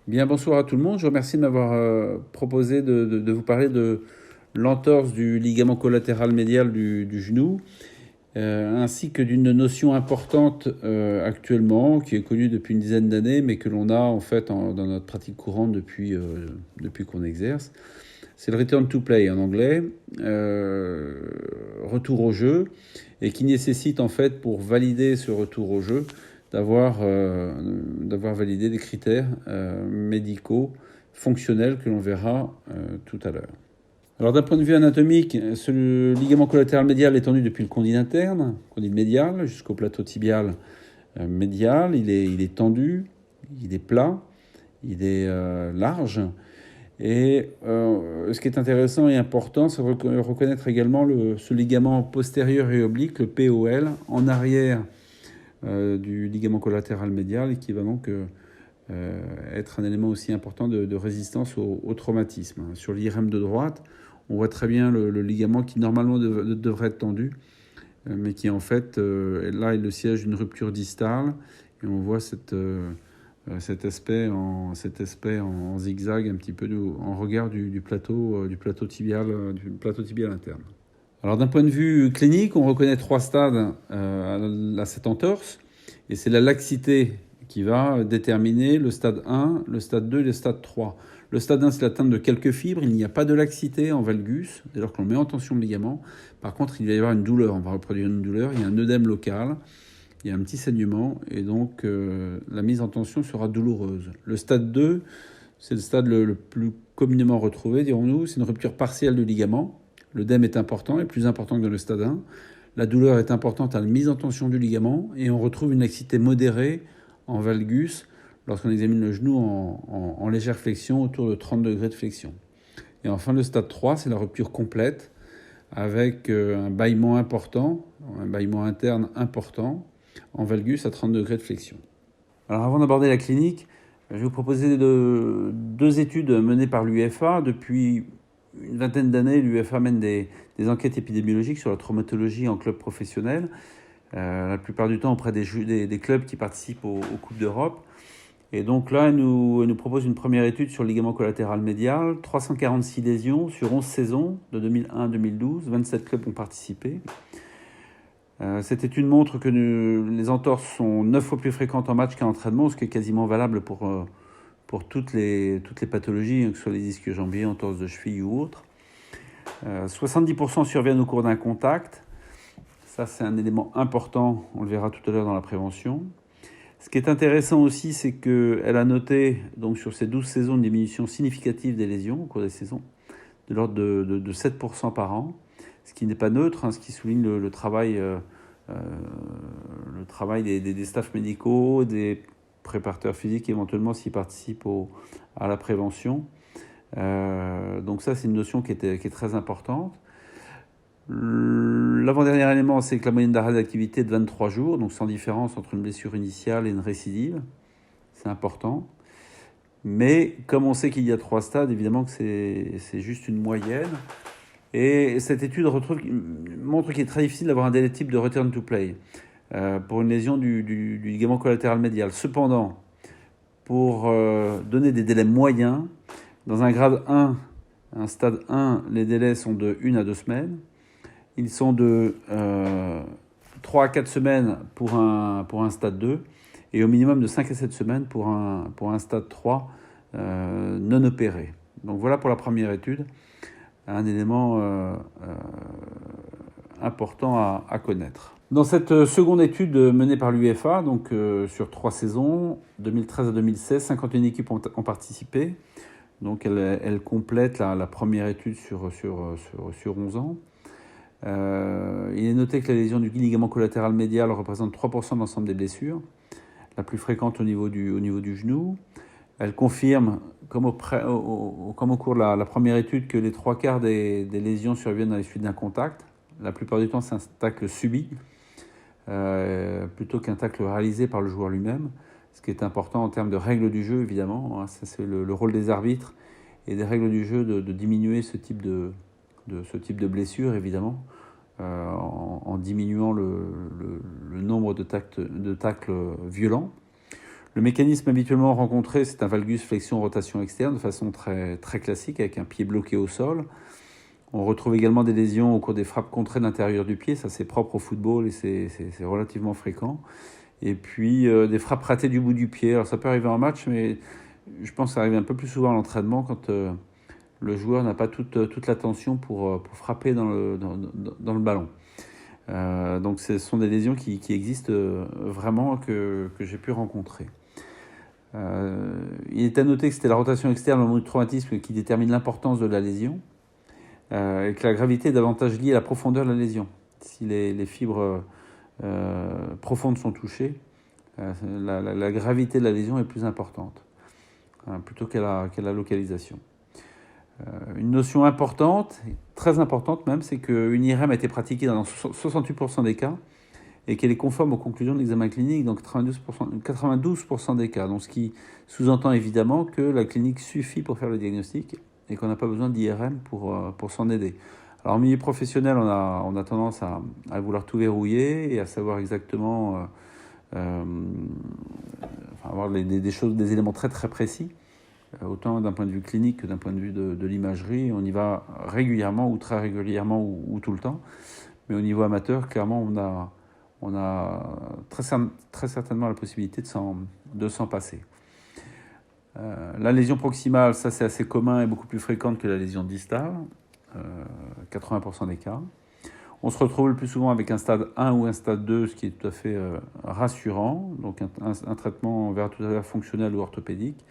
Bien, bonsoir à tout le monde. Je vous remercie de m'avoir proposé de vous parler de l'entorse du ligament collatéral médial du genou, ainsi que d'une notion importante actuellement, qui est connue depuis une dizaine d'années, mais que l'on a en fait dans notre pratique courante depuis qu'on exerce. C'est le return to play en anglais, retour au jeu, et qui nécessite en fait pour valider ce retour au jeu d'avoir validé des critères médicaux fonctionnels que l'on verra tout à l'heure. Alors d'un point de vue anatomique, ce ligament collatéral médial est tendu depuis le condyle interne, condyle médial, jusqu'au plateau tibial médial. Il est tendu, il est plat, il est large. Et ce qui est intéressant et important, c'est de reconnaître également ce ligament postérieur et oblique, le POL, en arrière du ligament collatéral médial, et qui va donc être un élément aussi important de résistance au traumatisme. Sur l'IRM de droite, on voit très bien le ligament qui normalement devrait être tendu, mais qui en fait, là, est le siège d'une rupture distale, et on voit cet aspect en zigzag un petit peu en regard du plateau tibial interne. Alors d'un point de vue clinique, on reconnaît 3 stades à cette entorse, et c'est la laxité qui va déterminer le stade 1, le stade 2 et le stade 3. Le stade 1, c'est l'atteinte de quelques fibres, il n'y a pas de laxité en valgus, dès lors qu'on met en tension le ligament. Par contre, il va y avoir une douleur, on va reproduire une douleur, il y a un œdème local, il y a un petit saignement, et donc la mise en tension sera douloureuse. Le stade 2, c'est le stade le plus communément retrouvé, dirons-nous, c'est une rupture partielle du ligament. L'œdème est important, et plus important que dans le stade 1. La douleur est importante à la mise en tension du ligament, et on retrouve une laxité modérée en valgus lorsqu'on examine le genou en légère flexion, autour de 30 degrés de flexion. Et enfin, le stade 3, c'est la rupture complète, avec un bâillement important, un bâillement interne important, en valgus à 30 degrés de flexion. Alors avant d'aborder la clinique, je vais vous proposer deux études menées par l'UFA. Depuis une vingtaine d'années, l'UFA mène des enquêtes épidémiologiques sur la traumatologie en club professionnel, la plupart du temps auprès des clubs qui participent aux Coupes d'Europe. Et donc là, elle nous propose une première étude sur le ligament collatéral médial, 346 lésions sur 11 saisons, de 2001 à 2012, 27 clubs ont participé. Cette étude montre que les entorses sont 9 fois plus fréquentes en match qu'en entraînement, ce qui est quasiment valable pour toutes les pathologies, que ce soit les disques jambiers, entorses de cheville ou autres. 70% surviennent au cours d'un contact. Ça, c'est un élément important, on le verra tout à l'heure dans la prévention. Ce qui est intéressant aussi, c'est qu'elle a noté, donc, sur ces 12 saisons, une diminution significative des lésions au cours des saisons, de l'ordre de 7% par an, ce qui n'est pas neutre, ce qui souligne le travail des staffs médicaux, des préparateurs physiques éventuellement s'ils participent à la prévention. Donc ça, c'est une notion qui est très importante. L'avant-dernier élément, c'est que la moyenne d'arrêt d'activité est de 23 jours, donc sans différence entre une blessure initiale et une récidive. C'est important. Mais comme on sait qu'il y a 3 stades, évidemment que c'est juste une moyenne. Et cette étude montre qu'il est très difficile d'avoir un délai type de return to play pour une lésion du ligament collatéral médial. Cependant, pour donner des délais moyens, dans un grade 1, un stade 1, les délais sont de 1 à 2 semaines. Ils sont de 3 à 4 semaines pour un stade 2 et au minimum de 5 à 7 semaines pour un stade 3 non opéré. Donc voilà pour la première étude, un élément important à connaître. Dans cette seconde étude menée par l'UFA, donc sur 3 saisons, 2013 à 2016, 51 équipes ont participé. Donc elle complète la première étude sur 11 ans. Il est noté que la lésion du ligament collatéral médial représente 3% de l'ensemble des blessures, la plus fréquente au niveau du genou. Elle confirme, comme au cours de la première étude, que les 3/4 des lésions surviennent à la suite d'un contact. La plupart du temps, c'est un tacle subi, plutôt qu'un tacle réalisé par le joueur lui-même, ce qui est important en termes de règles du jeu, évidemment. Ça, c'est le rôle des arbitres et des règles du jeu de diminuer ce type de blessure, évidemment, en diminuant le nombre de tacles violents. Le mécanisme habituellement rencontré, c'est un valgus flexion-rotation externe de façon très, très classique avec un pied bloqué au sol. On retrouve également des lésions au cours des frappes contrées de l'intérieur du pied, ça c'est propre au football et c'est relativement fréquent. Et puis des frappes ratées du bout du pied. Alors ça peut arriver en match, mais je pense que ça arrive un peu plus souvent à l'entraînement quand le joueur n'a pas toute l'attention pour frapper dans le ballon. Donc ce sont des lésions qui existent vraiment que j'ai pu rencontrer. Il est à noter que c'était la rotation externe au moment du traumatisme qui détermine l'importance de la lésion et que la gravité est davantage liée à la profondeur de la lésion. Si les fibres profondes sont touchées, la gravité de la lésion est plus importante plutôt qu'à la localisation. Une notion importante, très importante même, c'est qu'une IRM a été pratiquée dans 68% des cas et qu'elle est conforme aux conclusions de l'examen clinique dans 92% des cas. Donc ce qui sous-entend évidemment que la clinique suffit pour faire le diagnostic et qu'on n'a pas besoin d'IRM pour s'en aider. Alors, en milieu professionnel, on a tendance à vouloir tout verrouiller et à savoir exactement, avoir des choses, des éléments très très précis, autant d'un point de vue clinique que d'un point de vue de l'imagerie. On y va régulièrement ou très régulièrement ou tout le temps. Mais au niveau amateur, clairement, on a très certainement la possibilité de s'en passer. La lésion proximale, ça c'est assez commun et beaucoup plus fréquente que la lésion distale, 80% des cas. On se retrouve le plus souvent avec un stade 1 ou un stade 2, ce qui est tout à fait rassurant, donc un traitement vers tout à l'heure fonctionnel ou orthopédique.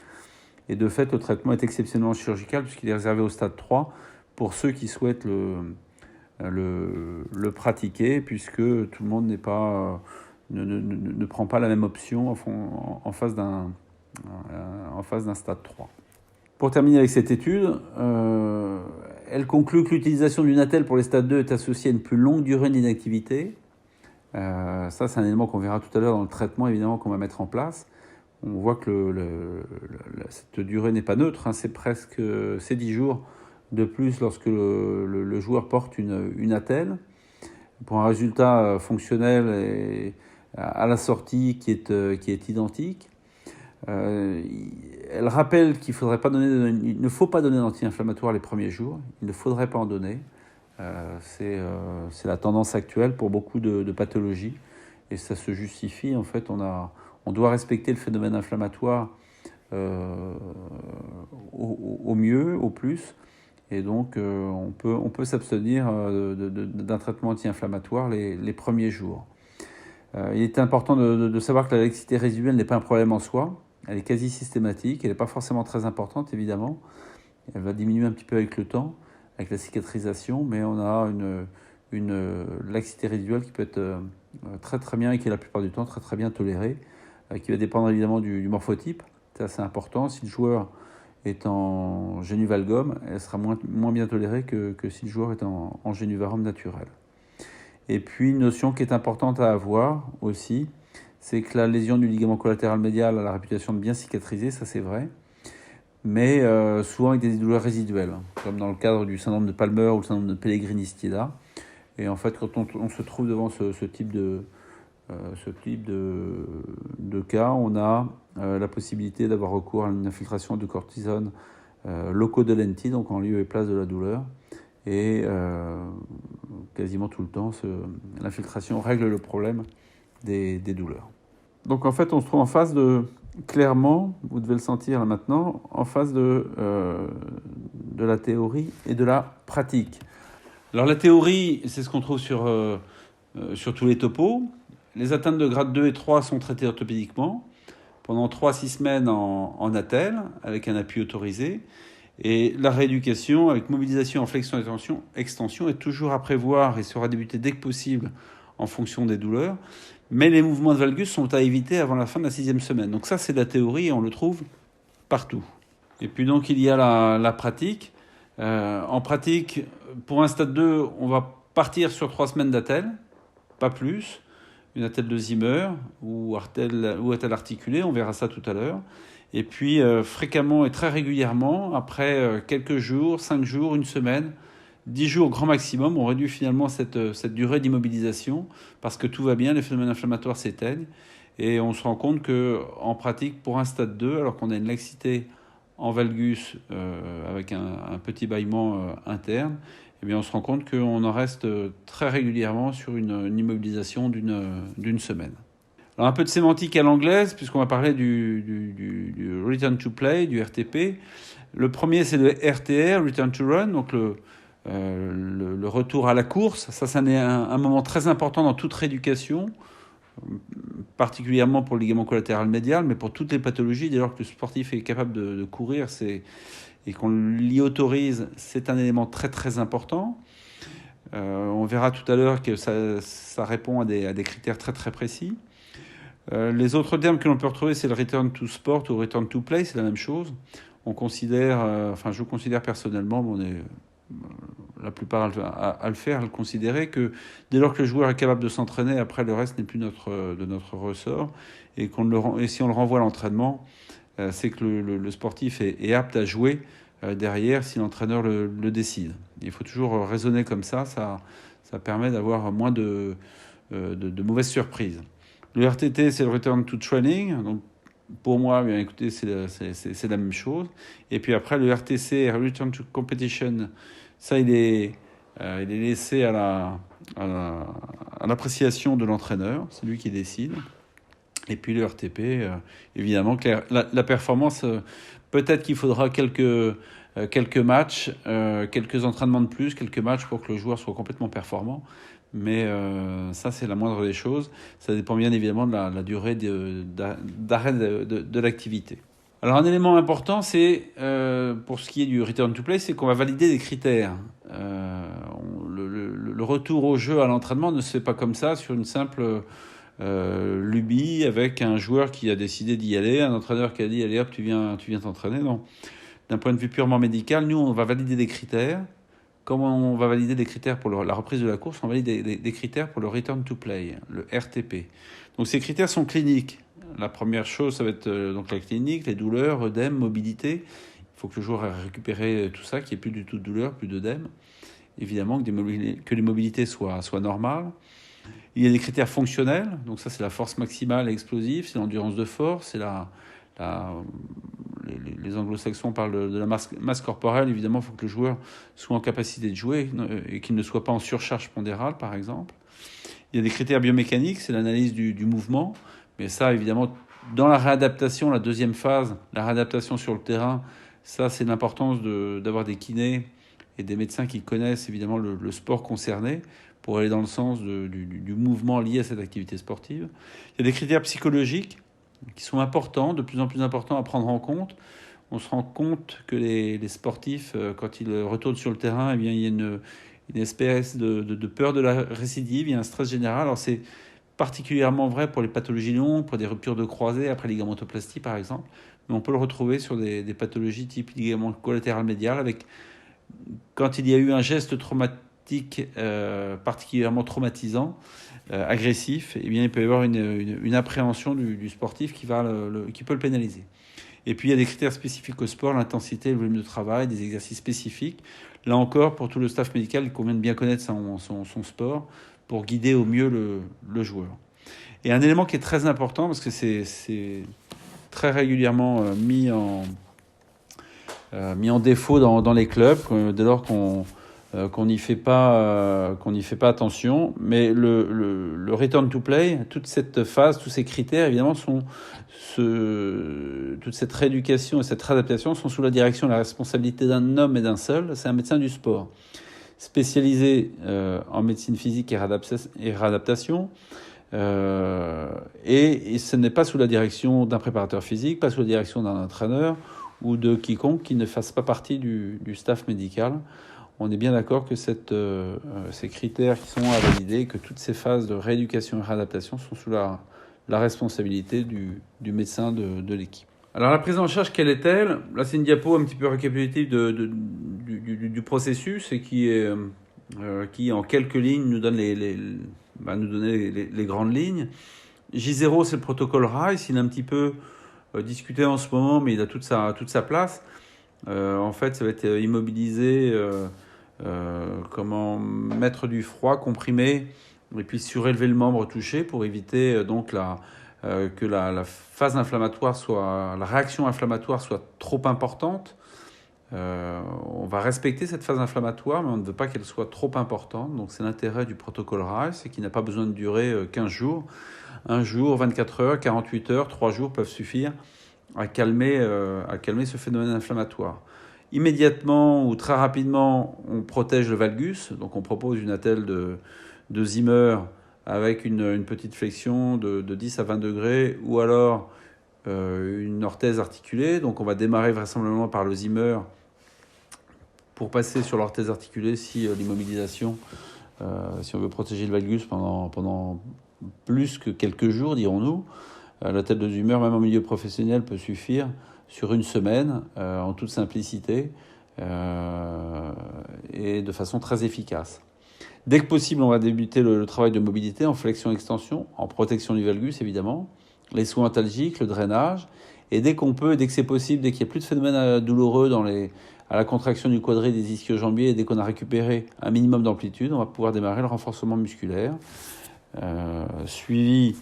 Et de fait, le traitement est exceptionnellement chirurgical puisqu'il est réservé au stade 3 pour ceux qui souhaitent le pratiquer, puisque tout le monde ne prend pas la même option en face d'un stade 3. Pour terminer avec cette étude, elle conclut que l'utilisation d'une attelle pour les stades 2 est associée à une plus longue durée d'inactivité. Ça, c'est un élément qu'on verra tout à l'heure dans le traitement, évidemment, qu'on va mettre en place. On voit que cette durée n'est pas neutre, hein, c'est 10 jours de plus lorsque le joueur porte une attelle, pour un résultat fonctionnel et à la sortie qui est identique. Elle rappelle qu'il ne faut pas donner d'anti-inflammatoire les premiers jours, il ne faudrait pas en donner. C'est la tendance actuelle pour beaucoup de pathologies et ça se justifie. En fait, on doit respecter le phénomène inflammatoire au mieux, au plus, et donc on peut s'abstenir d'un traitement anti-inflammatoire les premiers jours. Il est important de savoir que la laxité résiduelle n'est pas un problème en soi. Elle est quasi systématique, elle n'est pas forcément très importante évidemment. Elle va diminuer un petit peu avec le temps, avec la cicatrisation, mais on a une laxité résiduelle qui peut être très très bien et qui est la plupart du temps très très bien tolérée, qui va dépendre évidemment du morphotype. C'est assez important. Si le joueur est en génuvalgum, elle sera moins bien tolérée que si le joueur est en génuvarum naturel. Et puis une notion qui est importante à avoir aussi, c'est que la lésion du ligament collatéral médial a la réputation de bien cicatriser, ça c'est vrai, mais souvent avec des douleurs résiduelles, comme dans le cadre du syndrome de Palmer ou le syndrome de Pellegrini-Stila. Et en fait, quand on se trouve devant ce type de cas, on a la possibilité d'avoir recours à une infiltration de cortisone locodolenti, donc en lieu et place de la douleur. Et quasiment tout le temps, l'infiltration règle le problème des douleurs. Donc en fait, on se trouve en face clairement, vous devez le sentir là maintenant, en face de la théorie et de la pratique. Alors la théorie, c'est ce qu'on trouve sur tous les topos. Les atteintes de grade 2 et 3 sont traitées orthopédiquement pendant 3 à 6 semaines en attelle, avec un appui autorisé. Et la rééducation avec mobilisation en flexion-extension est toujours à prévoir et sera débutée dès que possible en fonction des douleurs. Mais les mouvements de valgus sont à éviter avant la fin de la 6e semaine. Donc ça, c'est de la théorie et on le trouve partout. Et puis donc, il y a la pratique. En pratique, pour un stade 2, on va partir sur 3 semaines d'attelle, pas plus. Une attelle de Zimmer ou attelle articulée, on verra ça tout à l'heure. Et puis, fréquemment et très régulièrement, après quelques jours, 5 jours, une semaine, 10 jours grand maximum, on réduit finalement cette durée d'immobilisation parce que tout va bien, les phénomènes inflammatoires s'éteignent Et on se rend compte qu'en pratique, pour un stade 2, alors qu'on a une laxité en valgus avec un petit bâillement interne, eh bien on se rend compte qu'on en reste très régulièrement sur une immobilisation d'une semaine. Alors un peu de sémantique à l'anglaise, puisqu'on va parler du Return to Play, du RTP. Le premier, c'est le RTR, Return to Run, donc le retour à la course. Ça, c'est un moment très important dans toute rééducation, particulièrement pour le ligament collatéral médial, mais pour toutes les pathologies. Dès lors que le sportif est capable de courir et qu'on l'y autorise, c'est un élément très très important. On verra tout à l'heure que ça répond à des critères très très précis. Les autres termes que l'on peut retrouver, c'est le return to sport ou return to play, c'est la même chose. On considère, je considère personnellement, on est la plupart à le faire, à le considérer, que dès lors que le joueur est capable de s'entraîner, après le reste n'est plus de notre ressort, et si on le renvoie à l'entraînement, c'est que le sportif est apte à jouer derrière si l'entraîneur le décide. Il faut toujours raisonner comme ça permet d'avoir moins de mauvaises surprises. Le RTT, c'est le Return to Training. Donc, pour moi, bien écoutez, c'est la même chose. Et puis après, le RTC, Return to Competition, ça, il est laissé à l'appréciation de l'entraîneur. C'est lui qui décide. Et puis le RTP, évidemment, la performance, peut-être qu'il faudra quelques matchs, quelques entraînements de plus, quelques matchs pour que le joueur soit complètement performant. Mais ça, c'est la moindre des choses. Ça dépend bien évidemment de la durée d'arrêt de l'activité. Alors un élément important, c'est pour ce qui est du return to play, c'est qu'on va valider des critères. Le retour au jeu à l'entraînement ne se fait pas comme ça sur une simple lubie avec un joueur qui a décidé d'y aller, un entraîneur qui a dit allez hop, tu viens t'entraîner. Non. D'un point de vue purement médical, nous on va valider des critères. Comment on va valider des critères pour la reprise de la course? On valide des critères pour le return to play, le RTP. Donc ces critères sont cliniques. La première chose, ça va être donc la clinique, les douleurs, œdème, mobilité. Il faut que le joueur ait récupéré tout ça, qu'il n'y ait plus du tout de douleur, plus d'œdème. Évidemment que les mobilités soient normales. Il y a des critères fonctionnels. Donc ça, c'est la force maximale et explosive, c'est l'endurance de force, c'est les anglo-saxons parlent de la masse corporelle. Évidemment, il faut que le joueur soit en capacité de jouer et qu'il ne soit pas en surcharge pondérale, par exemple. Il y a des critères biomécaniques, c'est l'analyse du mouvement. Mais ça, évidemment, dans la réadaptation, la deuxième phase, la réadaptation sur le terrain, ça, c'est l'importance d'avoir des kinés et des médecins qui connaissent évidemment le sport concerné pour aller dans le sens du mouvement lié à cette activité sportive. Il y a des critères psychologiques qui sont importants, de plus en plus importants à prendre en compte. On se rend compte que les sportifs, quand ils retournent sur le terrain, eh bien, il y a une espèce de peur de la récidive, il y a un stress général. Alors c'est particulièrement vrai pour les pathologies longues, pour des ruptures de croisés, après ligamentoplastie par exemple, mais on peut le retrouver sur des pathologies type ligament collatéral médial, avec, quand il y a eu un geste traumatique particulièrement traumatisant, agressif, eh bien, il peut y avoir une appréhension du sportif qui peut le pénaliser. Et puis il y a des critères spécifiques au sport, l'intensité, le volume de travail, des exercices spécifiques. Là encore, pour tout le staff médical, il convient de bien connaître son sport pour guider au mieux le joueur. Et un élément qui est très important, parce que c'est très régulièrement mis en défaut dans les clubs, dès lors qu'on n'y fait pas attention, mais le return to play, toute cette phase, tous ces critères, évidemment, toute cette rééducation et cette réadaptation sont sous la direction et la responsabilité d'un homme et d'un seul, c'est un médecin du sport, spécialisé en médecine physique et réadaptation, et ce n'est pas sous la direction d'un préparateur physique, pas sous la direction d'un entraîneur ou de quiconque qui ne fasse pas partie du staff médical. On est bien d'accord que ces critères qui sont à valider, que toutes ces phases de rééducation et réadaptation sont sous la responsabilité du médecin de l'équipe. Alors la prise en charge, quelle est-elle? Là, c'est une diapo un petit peu récapitulative du processus et qui en quelques lignes nous donne nous donner les grandes lignes. J0, c'est le protocole RICE. Il est un petit peu discuté en ce moment, mais il a toute sa place. En fait, ça va être immobilisé, comment mettre du froid, comprimer, et puis surélever le membre touché pour éviter donc que la phase inflammatoire la réaction inflammatoire soit trop importante. On va respecter cette phase inflammatoire, mais on ne veut pas qu'elle soit trop importante. Donc c'est l'intérêt du protocole RICE, c'est qu'il n'a pas besoin de durer 15 jours. 1 jour, 24 heures, 48 heures, 3 jours peuvent suffire à calmer ce phénomène inflammatoire. Immédiatement ou très rapidement, on protège le valgus. Donc on propose une attelle de Zimmer avec une petite flexion de 10 à 20 degrés, ou alors une orthèse articulée. Donc on va démarrer vraisemblablement par le Zimmer pour passer sur l'orthèse articulée si l'immobilisation, si on veut protéger le valgus pendant plus que quelques jours, dirons-nous. L'attelle de Zimmer, même en milieu professionnel, peut suffire sur une semaine, en toute simplicité, et de façon très efficace. Dès que possible, on va débuter le travail de mobilité en flexion-extension, en protection du valgus évidemment, les soins antalgiques, le drainage, et dès qu'on peut, dès que c'est possible, dès qu'il n'y a plus de phénomènes douloureux à la contraction du quadrille des ischio-jambiers, et dès qu'on a récupéré un minimum d'amplitude, on va pouvoir démarrer le renforcement musculaire, suivi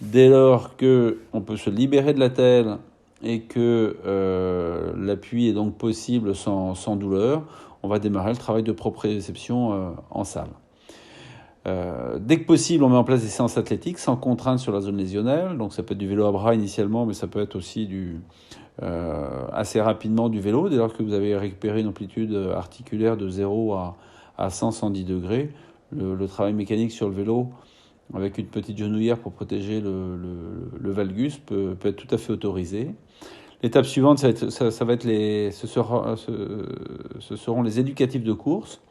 dès lors qu'on peut se libérer de l'attelle et que l'appui est donc possible sans douleur. On va démarrer le travail de proprioception en salle. Dès que possible, on met en place des séances athlétiques sans contrainte sur la zone lésionnelle. Donc ça peut être du vélo à bras initialement, mais ça peut être aussi assez rapidement du vélo. Dès lors que vous avez récupéré une amplitude articulaire de 0 à 110 degrés, le travail mécanique sur le vélo avec une petite genouillère pour protéger le valgus peut être tout à fait autorisé. L'étape suivante, ce seront les éducatifs de course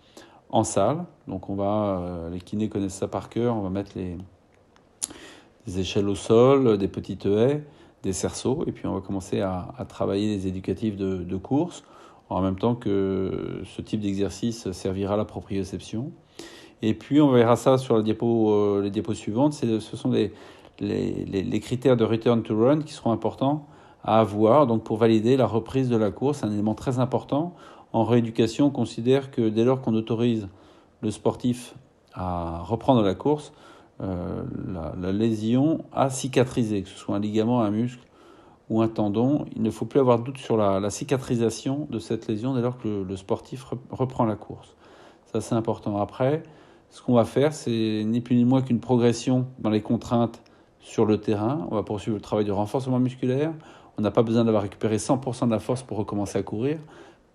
en salle. Donc les kinés connaissent ça par cœur, on va mettre des échelles au sol, des petites haies, des cerceaux, et puis on va commencer à travailler les éducatifs de course, en même temps que ce type d'exercice servira à la proprioception. Et puis on verra ça sur les diapos suivantes. Ce sont les critères de return to run qui seront importants à avoir, donc pour valider la reprise de la course, un élément très important. En rééducation, on considère que dès lors qu'on autorise le sportif à reprendre la course, la lésion a cicatrisé, que ce soit un ligament, un muscle ou un tendon. Il ne faut plus avoir de doute sur la cicatrisation de cette lésion dès lors que le sportif reprend la course. Ça, c'est important. Après, ce qu'on va faire, c'est ni plus ni moins qu'une progression dans les contraintes sur le terrain. On va poursuivre le travail de renforcement musculaire. On n'a pas besoin d'avoir récupéré 100% de la force pour recommencer à courir.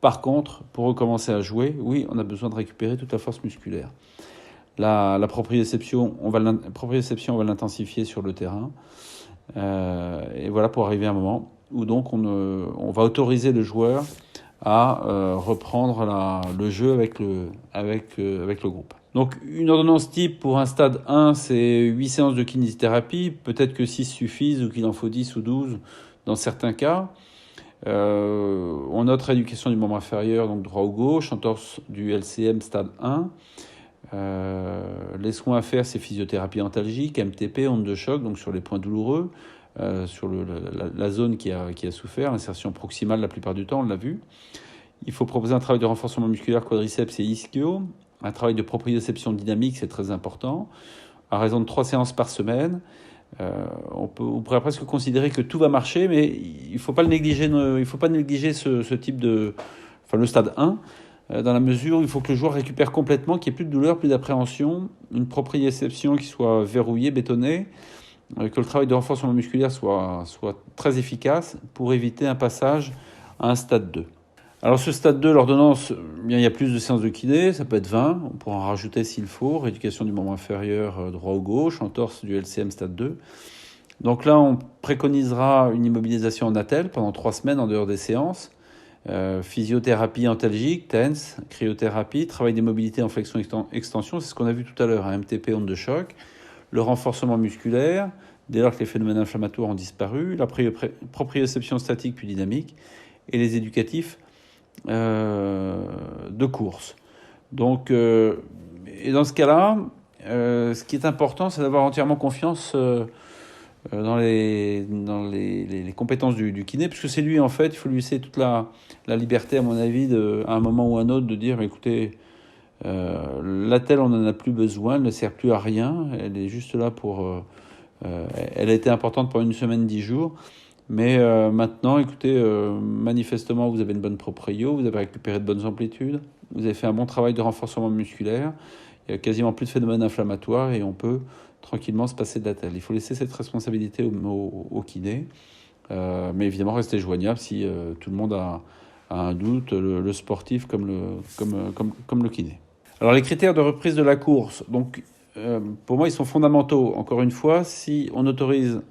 Par contre, pour recommencer à jouer, oui, on a besoin de récupérer toute la force musculaire. La proprioception, on va l'intensifier sur le terrain. Et voilà, pour arriver à un moment où donc on va autoriser le joueur à reprendre le jeu avec le groupe. Donc une ordonnance type pour un stade 1, c'est 8 séances de kinésithérapie. Peut-être que 6 suffisent ou qu'il en faut 10 ou 12 dans certains cas. On note rééducation du membre inférieur, donc droit ou gauche, entorse du LCM stade 1. Les soins à faire, c'est physiothérapie antalgique, MTP, onde de choc, donc sur les points douloureux, sur la zone qui a souffert, insertion proximale la plupart du temps, on l'a vu. Il faut proposer un travail de renforcement musculaire quadriceps et ischio, un travail de proprioception dynamique, c'est très important, à raison de 3 séances par semaine. On pourrait presque considérer que tout va marcher, mais il ne faut pas négliger ce type le stade 1, dans la mesure où il faut que le joueur récupère complètement, qu'il n'y ait plus de douleur, plus d'appréhension, une proprioception qui soit verrouillée, bétonnée, que le travail de renforcement musculaire soit très efficace pour éviter un passage à un stade 2. Alors ce stade 2, l'ordonnance, il y a plus de séances de kiné, ça peut être 20, on pourra en rajouter s'il faut, rééducation du membre inférieur droit ou gauche, entorse du LCM stade 2. Donc là, on préconisera une immobilisation en attelle pendant 3 semaines en dehors des séances, physiothérapie antalgique, TENS, cryothérapie, travail des mobilités en flexion-extension, c'est ce qu'on a vu tout à l'heure, MTP, onde de choc, le renforcement musculaire, dès lors que les phénomènes inflammatoires ont disparu, la proprioception statique puis dynamique, et les éducatifs de course. Donc, et dans ce cas-là, ce qui est important, c'est d'avoir entièrement confiance dans les compétences du kiné, puisque c'est lui, en fait, il faut lui laisser toute la liberté, à mon avis, à un moment ou à un autre, de dire, écoutez, l'attelle, on n'en a plus besoin, elle ne sert plus à rien, elle est juste là pour Elle a été importante pendant une semaine, 10 jours. Mais maintenant, écoutez, manifestement, vous avez une bonne proprio, vous avez récupéré de bonnes amplitudes, vous avez fait un bon travail de renforcement musculaire, il n'y a quasiment plus de phénomène inflammatoire et on peut tranquillement se passer de la telle. Il faut laisser cette responsabilité au kiné, mais évidemment rester joignable si tout le monde a un doute, le sportif comme le kiné. Alors les critères de reprise de la course, donc pour moi ils sont fondamentaux. Encore une fois, si on autorise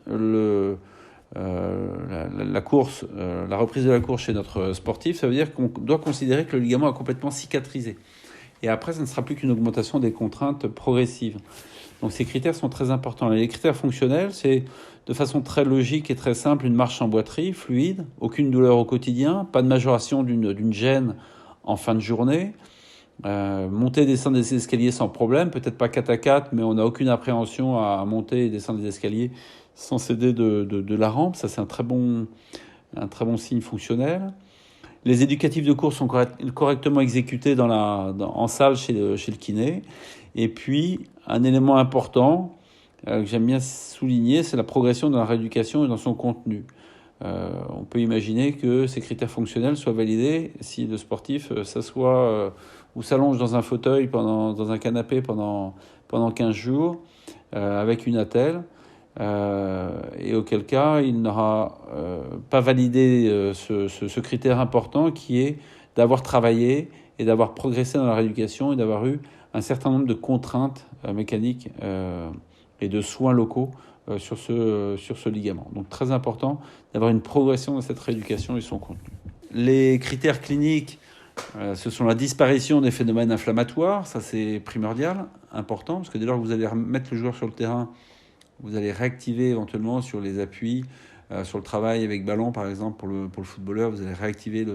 la course, la reprise de la course chez notre sportif, ça veut dire qu'on doit considérer que le ligament a complètement cicatrisé. Et après, ça ne sera plus qu'une augmentation des contraintes progressives. Donc ces critères sont très importants. Et les critères fonctionnels, c'est de façon très logique et très simple une marche en boiterie, fluide, aucune douleur au quotidien, pas de majoration d'une gêne en fin de journée, monter et descendre des escaliers sans problème, peut-être pas 4 à 4, mais on n'a aucune appréhension à monter et descendre des escaliers sans céder de la rampe. Ça, c'est un très bon signe fonctionnel. Les éducatifs de course sont correctement exécutés en salle chez le kiné. Et puis, un élément important que j'aime bien souligner, c'est la progression dans la rééducation et dans son contenu. On peut imaginer que ces critères fonctionnels soient validés si le sportif s'assoit ou s'allonge dans un fauteuil, dans un canapé pendant 15 jours avec une attelle. Et auquel cas, il n'aura pas validé ce critère important qui est d'avoir travaillé et d'avoir progressé dans la rééducation et d'avoir eu un certain nombre de contraintes mécaniques et de soins locaux sur ce ligament. Donc très important d'avoir une progression dans cette rééducation et son contenu. Les critères cliniques, ce sont la disparition des phénomènes inflammatoires, ça c'est primordial, important, parce que dès lors que vous allez remettre le joueur sur le terrain, vous allez réactiver éventuellement sur les appuis, sur le travail avec ballon par exemple pour le footballeur, vous allez réactiver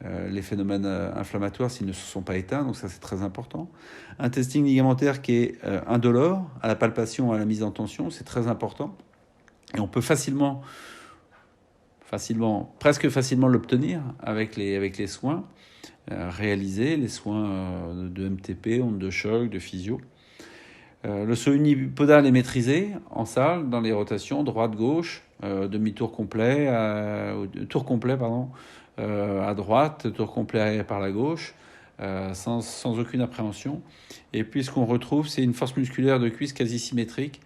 les phénomènes inflammatoires s'ils ne se sont pas éteints, donc ça c'est très important. Un testing ligamentaire qui est indolore, à la palpation, à la mise en tension, c'est très important. Et on peut presque facilement l'obtenir avec les soins réalisés, les soins de MTP, ondes de choc, de physio. Le saut unipodal est maîtrisé en salle, dans les rotations, droite-gauche, demi-tour complet, tour complet, à droite, tour complet par la gauche, sans aucune appréhension. Et puis ce qu'on retrouve, c'est une force musculaire de cuisse quasi symétrique,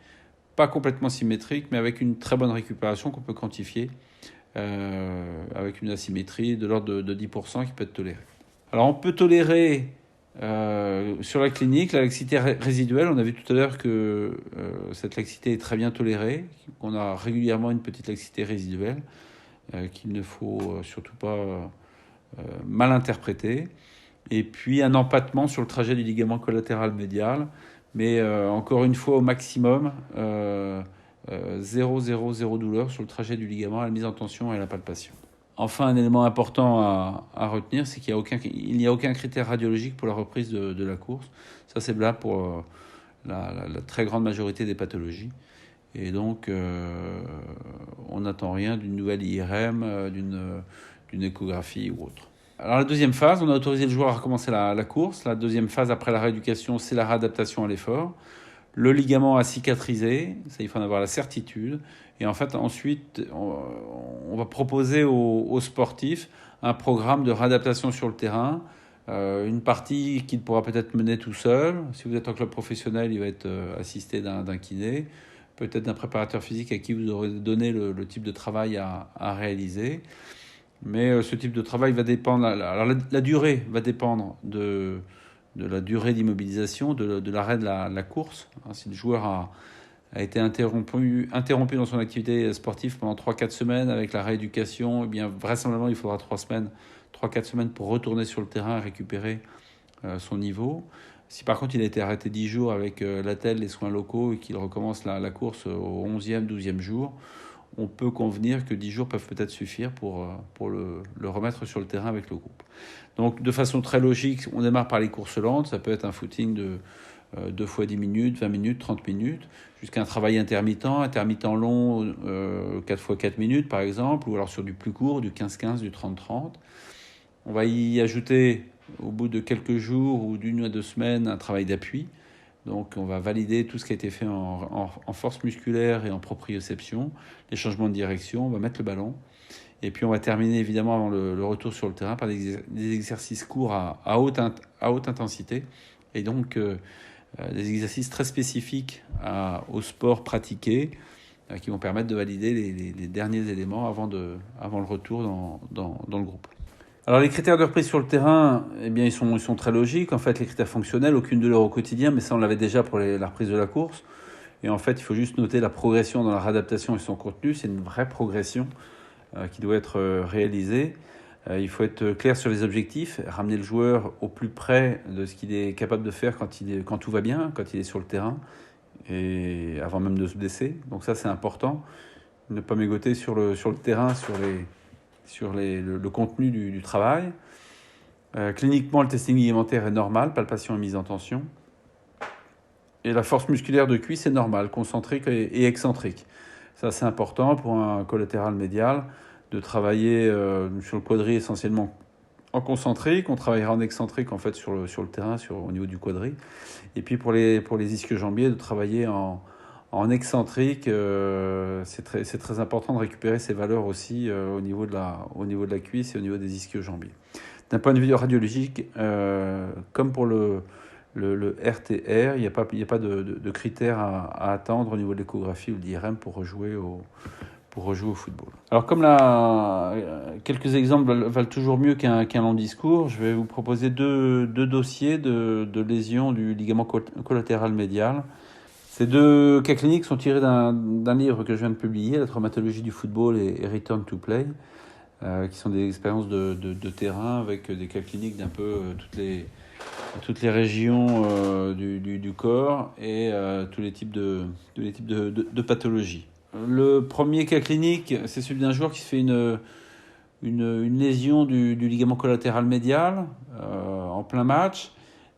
pas complètement symétrique, mais avec une très bonne récupération qu'on peut quantifier, avec une asymétrie de l'ordre de 10% qui peut être tolérée. Alors on peut tolérer sur la clinique, la laxité résiduelle, on a vu tout à l'heure que cette laxité est très bien tolérée, qu'on a régulièrement une petite laxité résiduelle, qu'il ne faut surtout pas mal interpréter. Et puis un empattement sur le trajet du ligament collatéral médial, mais encore une fois au maximum, 0 douleur sur le trajet du ligament à la mise en tension et à la palpation. Enfin, un élément important à retenir, c'est qu'il n'y a aucun critère radiologique pour la reprise de la course. Ça, c'est là pour la très grande majorité des pathologies. Et donc, on n'attend rien d'une nouvelle IRM, d'une échographie ou autre. Alors, la deuxième phase, on a autorisé le joueur à recommencer la course. La deuxième phase, après la rééducation, c'est la réadaptation à l'effort. Le ligament a cicatrisé, ça il faut en avoir la certitude. Et en fait, ensuite, on va proposer aux sportifs un programme de réadaptation sur le terrain, une partie qu'il pourra peut-être mener tout seul. Si vous êtes en club professionnel, il va être assisté d'un kiné, peut-être d'un préparateur physique à qui vous aurez donné le type de travail à réaliser. Mais ce type de travail va dépendre... Alors la durée va dépendre de la durée d'immobilisation, de l'arrêt de la course. Si le joueur a été interrompu dans son activité sportive pendant 3-4 semaines avec la rééducation, eh bien vraisemblablement il faudra 3-4 semaines pour retourner sur le terrain et récupérer son niveau. Si par contre il a été arrêté 10 jours avec l'attelle, les soins locaux et qu'il recommence la course au 11e, 12e jour, on peut convenir que 10 jours peuvent peut-être suffire pour le remettre sur le terrain avec le groupe. Donc de façon très logique, on démarre par les courses lentes, ça peut être un footing de 2 fois 10 minutes, 20 minutes, 30 minutes, jusqu'à un travail intermittent long, 4 fois 4 minutes par exemple, ou alors sur du plus court, du 15-15, du 30-30. On va y ajouter, au bout de quelques jours ou d'1 à 2 semaines, un travail d'appui, Donc on va valider tout ce qui a été fait en force musculaire et en proprioception, les changements de direction, on va mettre le ballon. Et puis on va terminer évidemment avant le retour sur le terrain par des exercices courts à haute intensité. Et donc des exercices très spécifiques au sport pratiqué qui vont permettre de valider les derniers éléments avant le retour dans le groupe. Alors les critères de reprise sur le terrain, eh bien, ils sont très logiques. En fait, les critères fonctionnels, aucune douleur au quotidien, mais ça on l'avait déjà pour la reprise de la course. Et en fait, il faut juste noter la progression dans la réadaptation et son contenu. C'est une vraie progression qui doit être réalisée. Il faut être clair sur les objectifs, ramener le joueur au plus près de ce qu'il est capable de faire quand tout va bien, quand il est sur le terrain, et avant même de se blesser. Donc ça, c'est important. Ne pas mégoter sur le terrain, sur le contenu du travail. Cliniquement, le testing ligamentaire est normal, palpation et mise en tension. Et la force musculaire de cuisse est normale, concentrique et excentrique. Ça, c'est important pour un collatéral médial de travailler sur le quadri essentiellement en concentrique. On travaillera en excentrique en fait sur le terrain, au niveau du quadri. Et puis pour les ischio-jambiers, de travailler en excentrique. C'est très important de récupérer ces valeurs aussi au niveau de la cuisse et au niveau des ischio-jambiers. D'un point de vue radiologique, comme pour le RTR, il n'y a pas de critères à attendre au niveau de l'échographie ou de l'IRM pour rejouer au football. Alors comme quelques exemples valent toujours mieux qu'un long discours, je vais vous proposer deux dossiers de lésions du ligament collatéral médial. Ces deux cas cliniques sont tirés d'un livre que je viens de publier, La traumatologie du football et Return to Play, qui sont des expériences de terrain avec des cas cliniques d'un peu toutes les régions du corps et tous les types de pathologies. Le premier cas clinique, c'est celui d'un joueur qui se fait une lésion du ligament collatéral médial en plein match.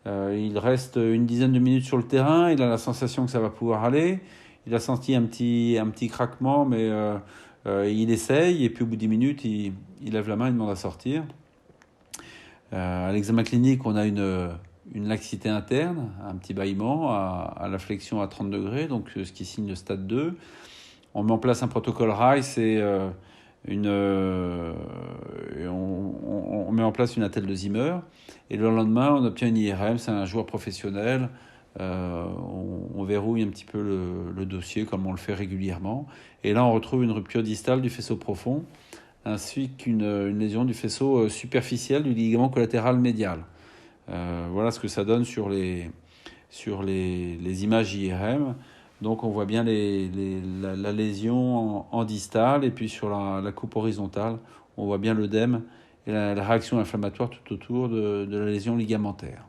Il reste une dizaine de minutes sur le terrain, il a la sensation que ça va pouvoir aller. Il a senti un petit craquement, mais il essaye, et puis au bout de 10 minutes, il lève la main, il demande à sortir. À l'examen clinique, on a une laxité interne, un petit bâillement à la flexion à 30 degrés, donc ce qui signe le stade 2. On met en place un protocole RICE et on met en place une attelle de Zimmer. Et le lendemain, on obtient une IRM, c'est un joueur professionnel. On verrouille un petit peu le dossier comme on le fait régulièrement. Et là, on retrouve une rupture distale du faisceau profond, ainsi qu'une lésion du faisceau superficiel du ligament collatéral médial. Voilà ce que ça donne sur les images IRM. Donc on voit bien la lésion en distal, et puis sur la coupe horizontale, on voit bien l'œdème et la réaction inflammatoire tout autour de la lésion ligamentaire.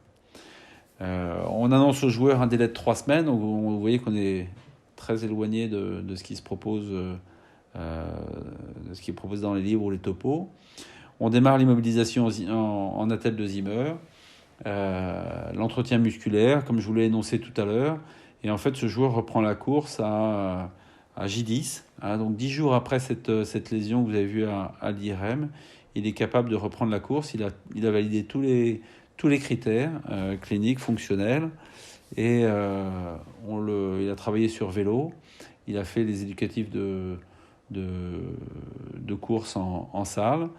On annonce au joueur un délai de 3 semaines, donc vous voyez qu'on est très éloigné de ce qui se propose, de ce qui est proposé dans les livres ou les topos. On démarre l'immobilisation en attelle de Zimmer, l'entretien musculaire, comme je vous l'ai énoncé tout à l'heure. Et en fait, ce joueur reprend la course à J10. Donc 10 jours après cette lésion que vous avez vue à l'IRM, il est capable de reprendre la course. Il a validé tous les critères cliniques, fonctionnels. Et il a travaillé sur vélo. Il a fait les éducatifs de course en salle.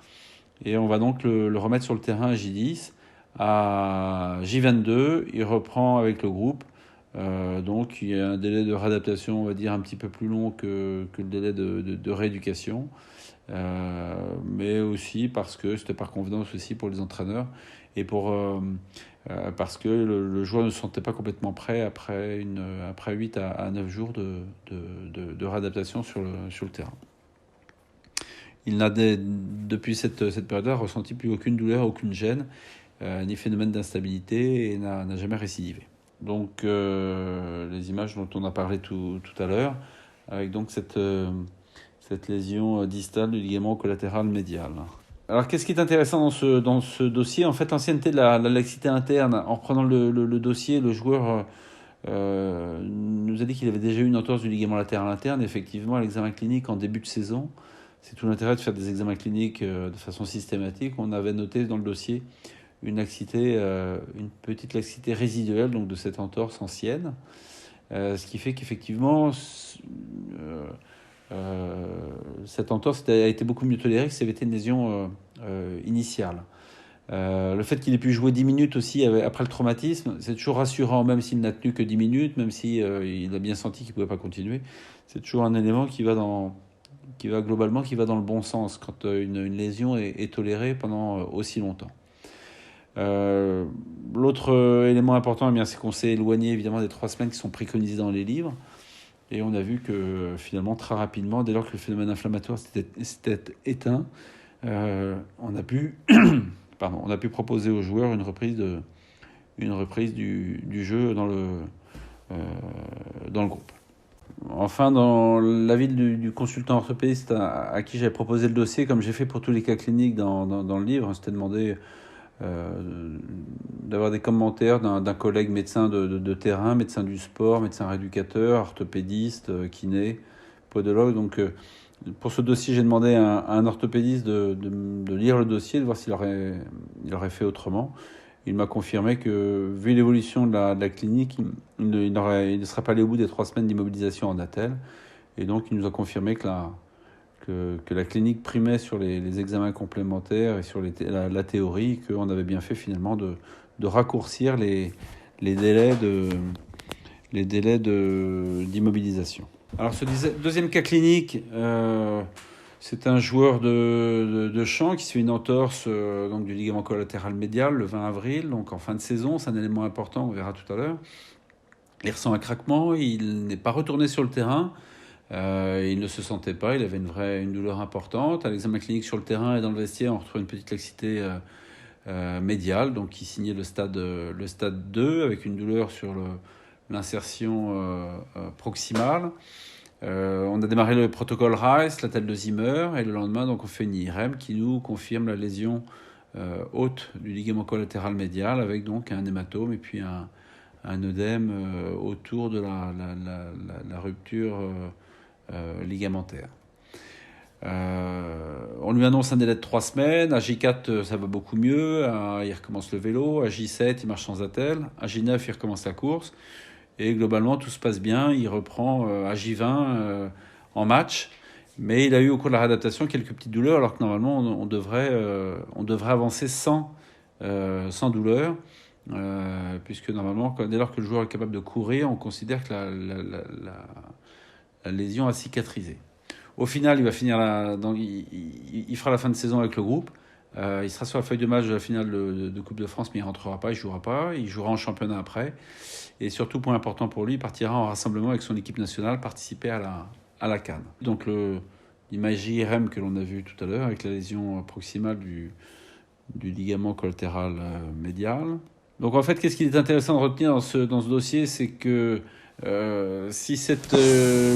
Et on va donc le remettre sur le terrain à J10. À J22, il reprend avec le groupe. Donc il y a un délai de réadaptation, on va dire, un petit peu plus long que le délai de rééducation, mais aussi parce que c'était par convenance aussi pour les entraîneurs et parce que le joueur ne se sentait pas complètement prêt après 8 à 9 jours de réadaptation sur le terrain. Il n'a depuis cette période-là ressenti plus aucune douleur, aucune gêne, ni phénomène d'instabilité, et n'a jamais récidivé. Donc les images dont on a parlé tout à l'heure, avec donc cette lésion distale du ligament collatéral médial. Alors qu'est-ce qui est intéressant dans ce dossier ? En fait, l'ancienneté de la laxité interne. En reprenant le dossier, le joueur nous a dit qu'il avait déjà eu une entorse du ligament latéral interne. Effectivement, à l'examen clinique en début de saison, c'est tout l'intérêt de faire des examens cliniques de façon systématique. On avait noté dans le dossier une petite laxité résiduelle donc de cette entorse ancienne. Ce qui fait qu'effectivement, cette entorse a été beaucoup mieux tolérée que si ça avait été une lésion initiale. Le fait qu'il ait pu jouer 10 minutes aussi après le traumatisme, c'est toujours rassurant, même s'il n'a tenu que 10 minutes, même s'il il a bien senti qu'il ne pouvait pas continuer. C'est toujours un élément qui va dans le bon sens quand une lésion est tolérée pendant aussi longtemps. L'autre élément important, c'est qu'on s'est éloigné évidemment des 3 semaines qui sont préconisées dans les livres. Et on a vu que finalement, très rapidement, dès lors que le phénomène inflammatoire s'était éteint, on a pu proposer aux joueurs une reprise du jeu dans le groupe. Enfin, dans l'avis du consultant orthopédiste à qui j'avais proposé le dossier, comme j'ai fait pour tous les cas cliniques dans le livre, c'était demandé d'avoir des commentaires d'un collègue médecin de terrain, médecin du sport, médecin rééducateur, orthopédiste, kiné, podologue. Donc, pour ce dossier, j'ai demandé à un orthopédiste de lire le dossier, de voir s'il aurait fait autrement. Il m'a confirmé que, vu l'évolution de la clinique, il ne serait pas allé au bout des 3 semaines d'immobilisation en attelle. Et donc, il nous a confirmé que la clinique primait sur les examens complémentaires et sur la théorie, qu'on avait bien fait finalement de raccourcir les délais d'immobilisation. Alors ce deuxième cas clinique, c'est un joueur de champ qui se fait une entorse donc du ligament collatéral médial le 20 avril, donc en fin de saison. C'est un élément important, on verra tout à l'heure. Il ressent un craquement, il n'est pas retourné sur le terrain. Il ne se sentait pas, il avait une douleur importante. À l'examen clinique sur le terrain et dans le vestiaire, on retrouve une petite laxité médiale, donc qui signait le stade 2, avec une douleur sur l'insertion proximale. On a démarré le protocole Rice, la telle de Zimmer, et le lendemain, donc, on fait une IRM qui nous confirme la lésion haute du ligament collatéral médial, avec donc un hématome et puis un œdème autour de la rupture ligamentaire. On lui annonce un délai de 3 semaines. À J4, ça va beaucoup mieux. Il recommence le vélo. À J7, il marche sans attelle. À J9, il recommence la course. Et globalement, tout se passe bien. Il reprend à J20 en match. Mais il a eu au cours de la réadaptation quelques petites douleurs, alors que normalement, on devrait avancer sans douleur. Puisque normalement, dès lors que le joueur est capable de courir, on considère que la lésion a cicatrisé. Au final, il va finir il fera la fin de saison avec le groupe. Il sera sur la feuille de match de la finale de Coupe de France, mais il ne rentrera pas, il ne jouera pas. Il jouera en championnat après. Et surtout, point important pour lui, il partira en rassemblement avec son équipe nationale, participer à la CAN. Donc l'image IRM que l'on a vu tout à l'heure, avec la lésion proximale du ligament collatéral médial. Donc en fait, qu'est-ce qui est intéressant de retenir dans ce dossier, c'est que si cette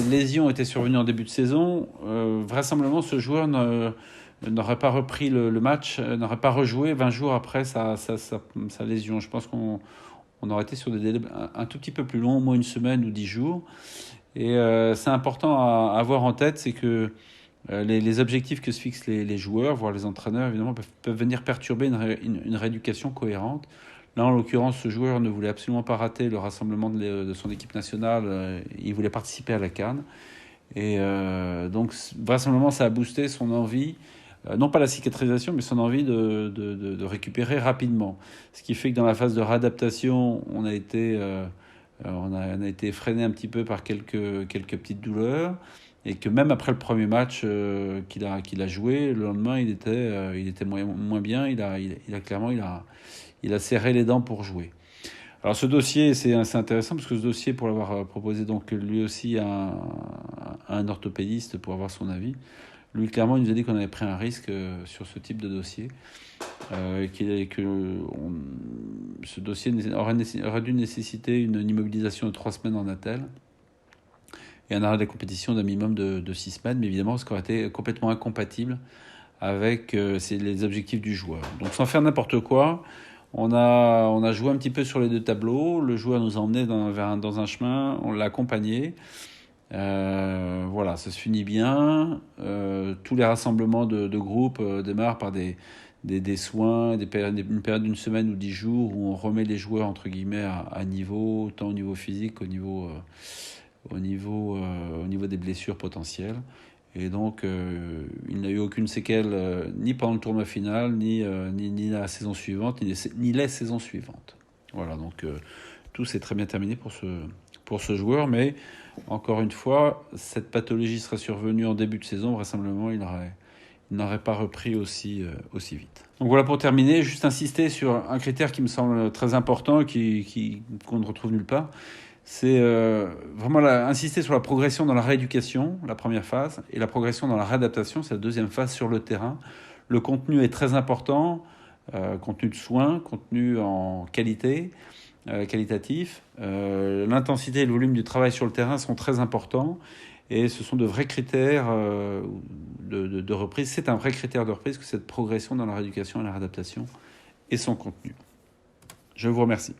lésion était survenue en début de saison, vraisemblablement ce joueur n'aurait pas repris le match, n'aurait pas rejoué 20 jours après sa lésion. Je pense qu'on aurait été sur des délais un tout petit peu plus longs, au moins une semaine ou 10 jours. Et c'est important à avoir en tête, c'est que les objectifs que se fixent les joueurs, voire les entraîneurs, évidemment, peuvent venir perturber une rééducation cohérente. Là, en l'occurrence, ce joueur ne voulait absolument pas rater le rassemblement de son équipe nationale. Il voulait participer à la CAN. Et donc, vraisemblablement, ça a boosté son envie, non pas la cicatrisation, mais son envie de récupérer rapidement. Ce qui fait que dans la phase de réadaptation, on a été freiné un petit peu par quelques petites douleurs. Et que même après le premier match qu'il a joué, le lendemain, il était moins bien. Il a serré les dents pour jouer. Alors ce dossier, c'est intéressant parce que ce dossier, pour l'avoir proposé donc lui aussi à un orthopédiste pour avoir son avis, lui clairement il nous a dit qu'on avait pris un risque sur ce type de dossier, ce dossier aurait dû nécessiter une immobilisation de 3 semaines en attelle et un arrêt de la compétition d'un minimum de 6 semaines, mais évidemment ce qui aurait été complètement incompatible avec les objectifs du joueur. Donc sans faire n'importe quoi, on a joué un petit peu sur les 2 tableaux. Le joueur nous a emmenés dans un chemin, on l'a accompagné. Voilà, ça se finit bien. Tous les rassemblements de groupe démarrent par des des soins, une période d'une semaine ou 10 jours où on remet les joueurs entre guillemets à niveau, tant au niveau physique qu'au niveau, au niveau des blessures potentielles. Et donc, il n'a eu aucune séquelle ni pendant le tournoi final, ni la saison suivante, ni les saisons suivantes. Voilà, donc tout s'est très bien terminé pour ce joueur, mais encore une fois, cette pathologie serait survenue en début de saison, vraisemblablement, il n'aurait pas repris aussi vite. Donc voilà, pour terminer, juste insister sur un critère qui me semble très important, qu'on ne retrouve nulle part. C'est vraiment insister sur la progression dans la rééducation, la première phase, et la progression dans la réadaptation, c'est la deuxième phase sur le terrain. Le contenu est très important, contenu de soins, contenu en qualité, qualitatif. L'intensité et le volume du travail sur le terrain sont très importants, et ce sont de vrais critères de reprise. C'est un vrai critère de reprise que cette progression dans la rééducation et la réadaptation et son contenu. Je vous remercie.